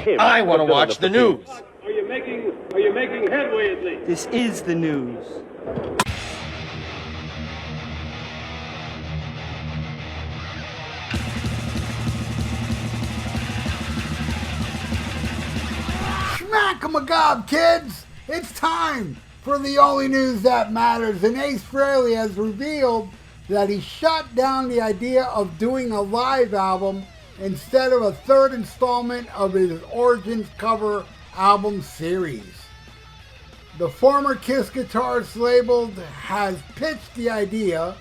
him. I want to watch the news. Are you making headway at least? This is the news. Schmack-a-magob, kids! It's time for the only news that matters. And Ace Frehley has revealed that he shot down the idea of doing a live album instead of a third installment of his Origins cover album series. The former Kiss guitarist label has pitched the idea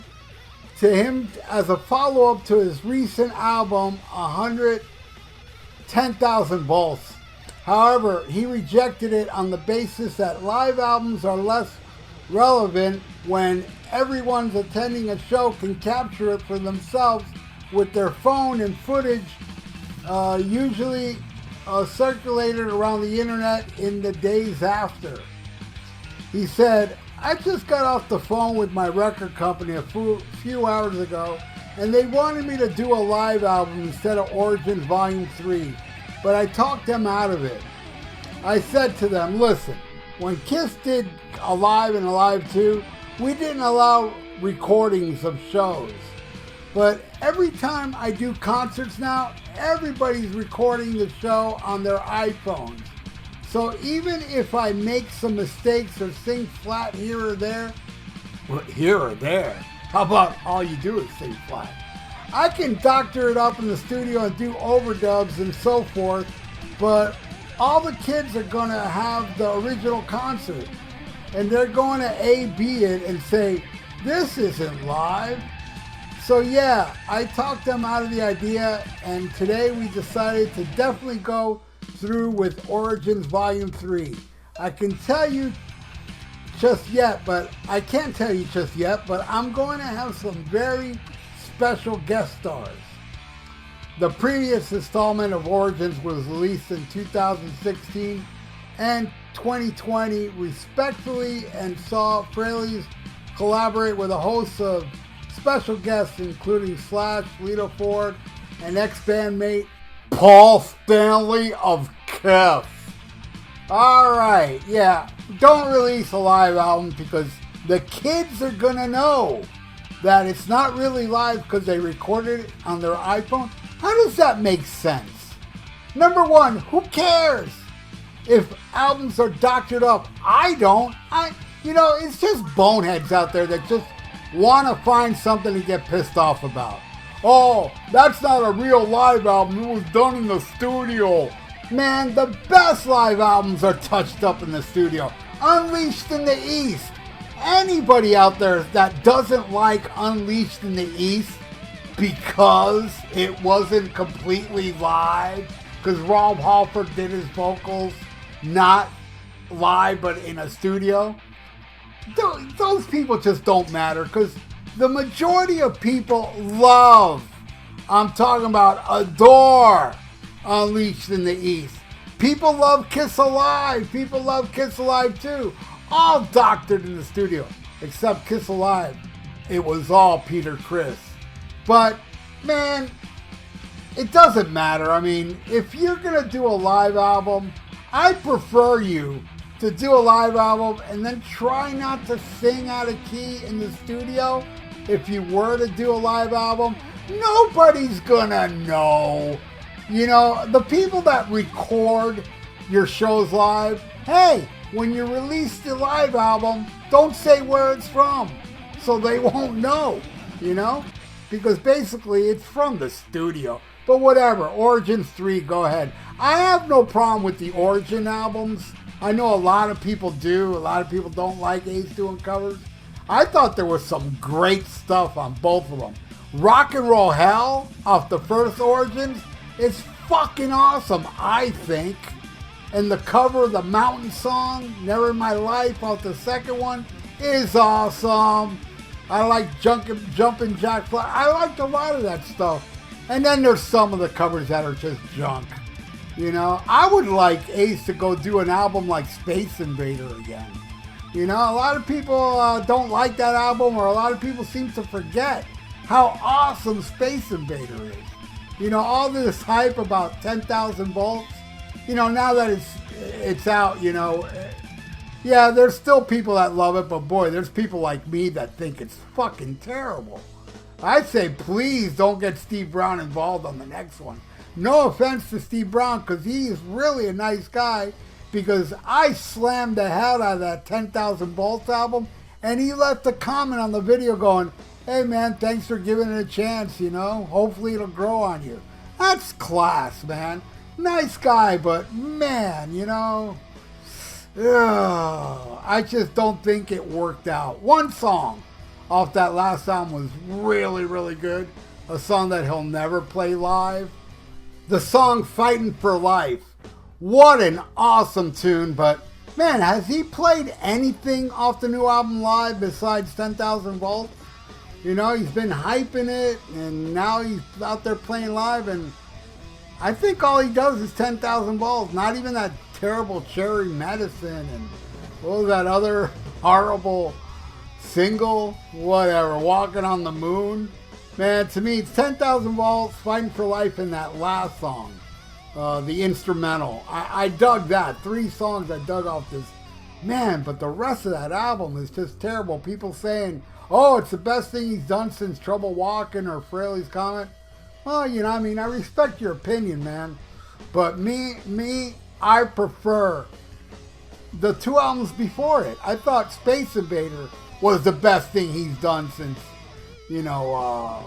to him as a follow-up to his recent album, 110,000 Volts. However, he rejected it on the basis that live albums are less relevant when everyone's attending a show can capture it for themselves with their phone, and footage usually circulated around the internet in the days after. He said, I just got off the phone with my record company a few hours ago, and they wanted me to do a live album instead of Origins Volume 3, but I talked them out of it. I said to them, listen, when Kiss did Alive and Alive 2, we didn't allow recordings of shows. But every time I do concerts now, everybody's recording the show on their iPhones. So even if I make some mistakes or sing flat here or there, how about all you do is sing flat? I can doctor it up in the studio and do overdubs and so forth, but all the kids are going to have the original concert, and they're going to A-B it and say, this isn't live. So yeah, I talked them out of the idea, and today we decided to definitely go through with Origins Volume 3. I can tell you just yet, but I can't tell you just yet, but I'm going to have some very special guest stars. The previous installment of Origins was released in 2016 and 2020 respectively, and saw Frehley collaborate with a host of special guests including Slash, Lita Ford, and ex-bandmate Paul Stanley of Kiss. Alright, yeah, don't release a live album because the kids are gonna know that it's not really live because they recorded it on their iPhone. How does that make sense? Number one, who cares if albums are doctored up? I don't. It's just boneheads out there that just want to find something to get pissed off about. Oh, that's not a real live album. It was done in the studio. Man, the best live albums are touched up in the studio. Unleashed in the East. Anybody out there that doesn't like Unleashed in the East because it wasn't completely live, because Rob Halford did his vocals not live but in a studio, those people just don't matter, because the majority of people I'm talking about adore Unleashed in the East. People love Kiss Alive. People love Kiss Alive too. All doctored in the studio, except Kiss Alive. It was all Peter Criss. But, man, it doesn't matter. I mean, if you're going to do a live album, I prefer you to do a live album and then try not to sing out of key in the studio. If you were to do a live album, nobody's going to know. You know, the people that record your shows live, hey, when you release the live album, don't say where it's from, so they won't know, because basically it's from the studio. But whatever, Origins 3, go ahead. I have no problem with the Origin albums. I know a lot of people do. A lot of people don't like Ace doing covers. I thought there was some great stuff on both of them. Rock and Roll Hell off the first Origins is fucking awesome, I think. And the cover of the Mountain song, Never in My Life, off the second one, is awesome. I like Jumpin' Jack Flash. I liked a lot of that stuff. And then there's some of the covers that are just junk. I would like Ace to go do an album like Space Invader again. A lot of people don't like that album, or a lot of people seem to forget how awesome Space Invader is. All this hype about 10,000 Volts. you know, now that it's out, you know, yeah, there's still people that love it, but boy, there's people like me that think it's fucking terrible. I'd say please don't get Steve Brown involved on the next one. No offense to Steve Brown, because he is really a nice guy, because I slammed the hell out of that 10,000 Volts album, and he left a comment on the video going, hey man, thanks for giving it a chance, you know, hopefully it'll grow on you. That's class, man. Nice guy, but man, you know, I just don't think it worked out. One song off that last album was really, really good. A song that he'll never play live. The song Fighting for Life. What an awesome tune, but man, has he played anything off the new album live besides 10,000 Volts? You know, he's been hyping it, and now he's out there playing live, and I think all he does is 10,000 Volts. Not even that terrible Cherry Medicine, and what was that other horrible single? Whatever, Walking on the Moon. Man, to me, it's 10,000 Volts, Fighting for Life, and that last song, the instrumental. I dug that. 3 songs I dug off this. Man, but the rest of that album is just terrible. People saying, oh, it's the best thing he's done since Trouble Walking or Frehley's Comet. Well, you know, I mean, I respect your opinion, man. But me, I prefer the 2 albums before it. I thought Space Invader was the best thing he's done since, you know,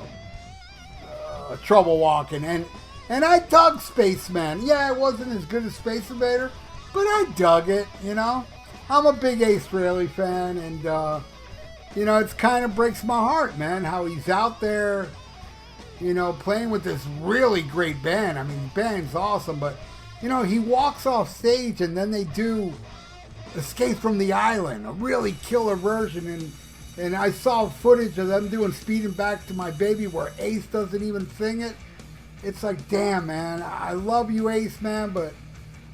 Trouble Walking. And I dug Spaceman. Yeah, it wasn't as good as Space Invader, but I dug it, you know. I'm a big Ace Frehley fan, and, you know, it kind of breaks my heart, man, how he's out there, you know, playing with this really great band. I mean, the band's awesome, but, you know, he walks off stage and then they do Escape from the Island, a really killer version, and I saw footage of them doing Speeding Back to My Baby where Ace doesn't even sing it. It's like, damn, man, I love you, Ace, man, but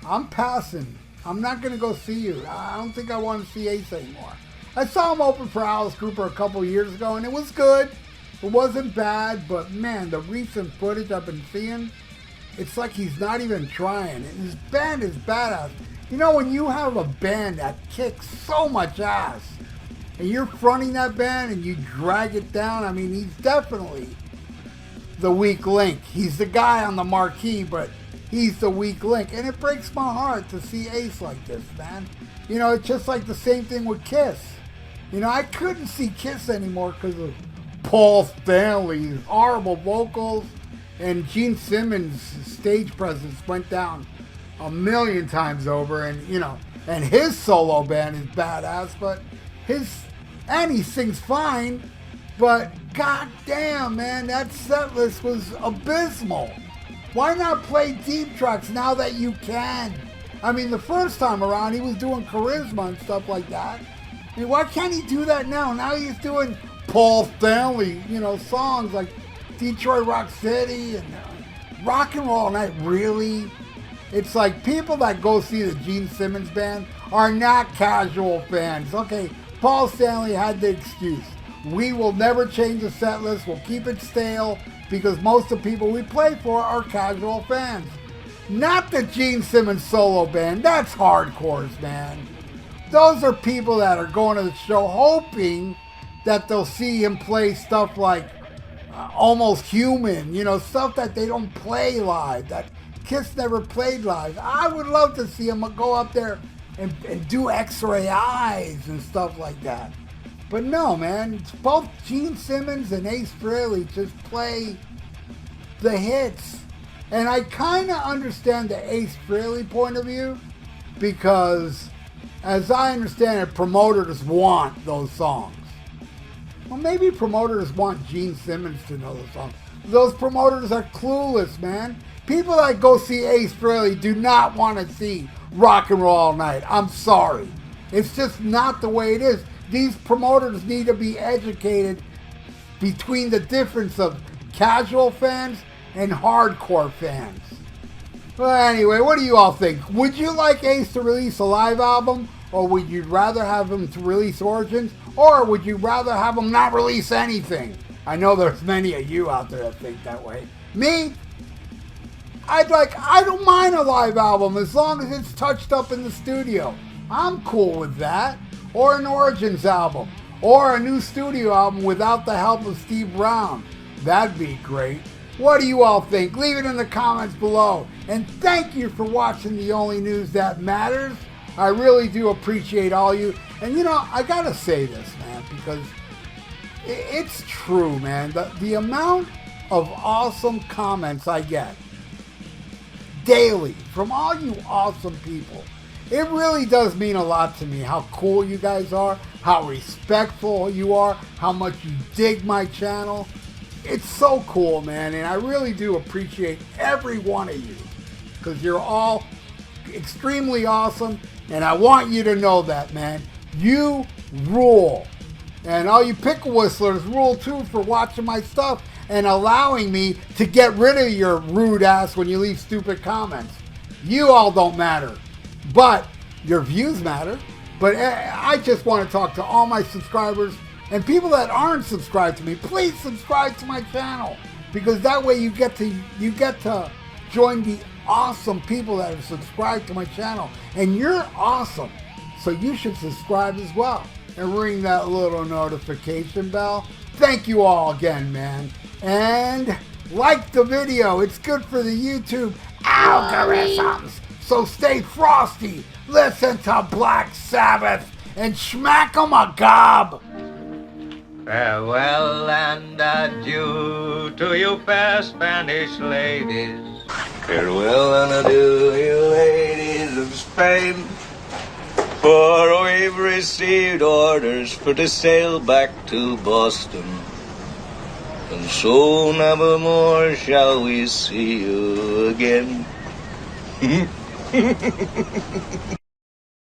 I'm passing. I'm not going to go see you. I don't think I want to see Ace anymore. I saw him open for Alice Cooper a couple years ago, and it was good. It wasn't bad, but man, the recent footage I've been seeing, it's like he's not even trying. And his band is badass. You know, when you have a band that kicks so much ass, and you're fronting that band and you drag it down, I mean, he's definitely the weak link. He's the guy on the marquee, but he's the weak link. And it breaks my heart to see Ace like this, man. You know, it's just like the same thing with Kiss. You know, I couldn't see Kiss anymore because of Paul Stanley's horrible vocals, and Gene Simmons' stage presence went down a million times over, and, you know, and his solo band is badass, but he sings fine, but goddamn, man, that set list was abysmal. Why not play deep tracks now that you can? I mean, the first time around, he was doing Charisma and stuff like that. I mean, why can't he do that now? Now he's doing Paul Stanley, you know, songs like Detroit Rock City and Rock and Roll All Night. Really? It's like people that go see the Gene Simmons band are not casual fans. Okay, Paul Stanley had the excuse. We will never change the set list. We'll keep it stale because most of the people we play for are casual fans. Not the Gene Simmons solo band. That's hardcores, man. Those are people that are going to the show hoping that they'll see him play stuff like Almost Human, you know, stuff that they don't play live, that Kiss never played live. I would love to see him go up there and do X-Ray Eyes and stuff like that. But no, man, both Gene Simmons and Ace Frehley just play the hits. And I kind of understand the Ace Frehley point of view because, as I understand it, promoters want those songs. Well, maybe promoters want Gene Simmons to know the songs. Those promoters are clueless, man. People that go see Ace Frehley do not want to see Rock and Roll All Night. I'm sorry. It's just not the way it is. These promoters need to be educated between the difference of casual fans and hardcore fans. Well, anyway, what do you all think? Would you like Ace to release a live album? Or would you rather have him to release Origins? Or would you rather have him not release anything? I know there's many of you out there that think that way. Me? I don't mind a live album as long as it's touched up in the studio. I'm cool with that. Or an Origins album. Or a new studio album without the help of Steve Brown. That'd be great. What do you all think? Leave it in the comments below. And thank you for watching The Only News That Matters. I really do appreciate all you. And you know, I gotta say this, man, because it's true, man. The amount of awesome comments I get daily from all you awesome people, it really does mean a lot to me how cool you guys are, how respectful you are, how much you dig my channel. It's so cool, man, and I really do appreciate every one of you because you're all extremely awesome, and I want you to know that, man. You rule. And all you pickle whistlers rule too for watching my stuff and allowing me to get rid of your rude ass when you leave stupid comments. You all don't matter, but your views matter. But I just want to talk to all my subscribers and people that aren't subscribed to me. Please subscribe to my channel because that way you get to join the awesome people that have subscribed to my channel. And you're awesome, so you should subscribe as well and ring that little notification bell. Thank you all again, man. And like the video. It's good for the YouTube algorithms. So stay frosty, listen to Black Sabbath, and smack 'em a gob. Farewell and adieu to you fair Spanish ladies. Farewell and adieu, you ladies of Spain. For we've received orders for to sail back to Boston. And so never more shall we see you again.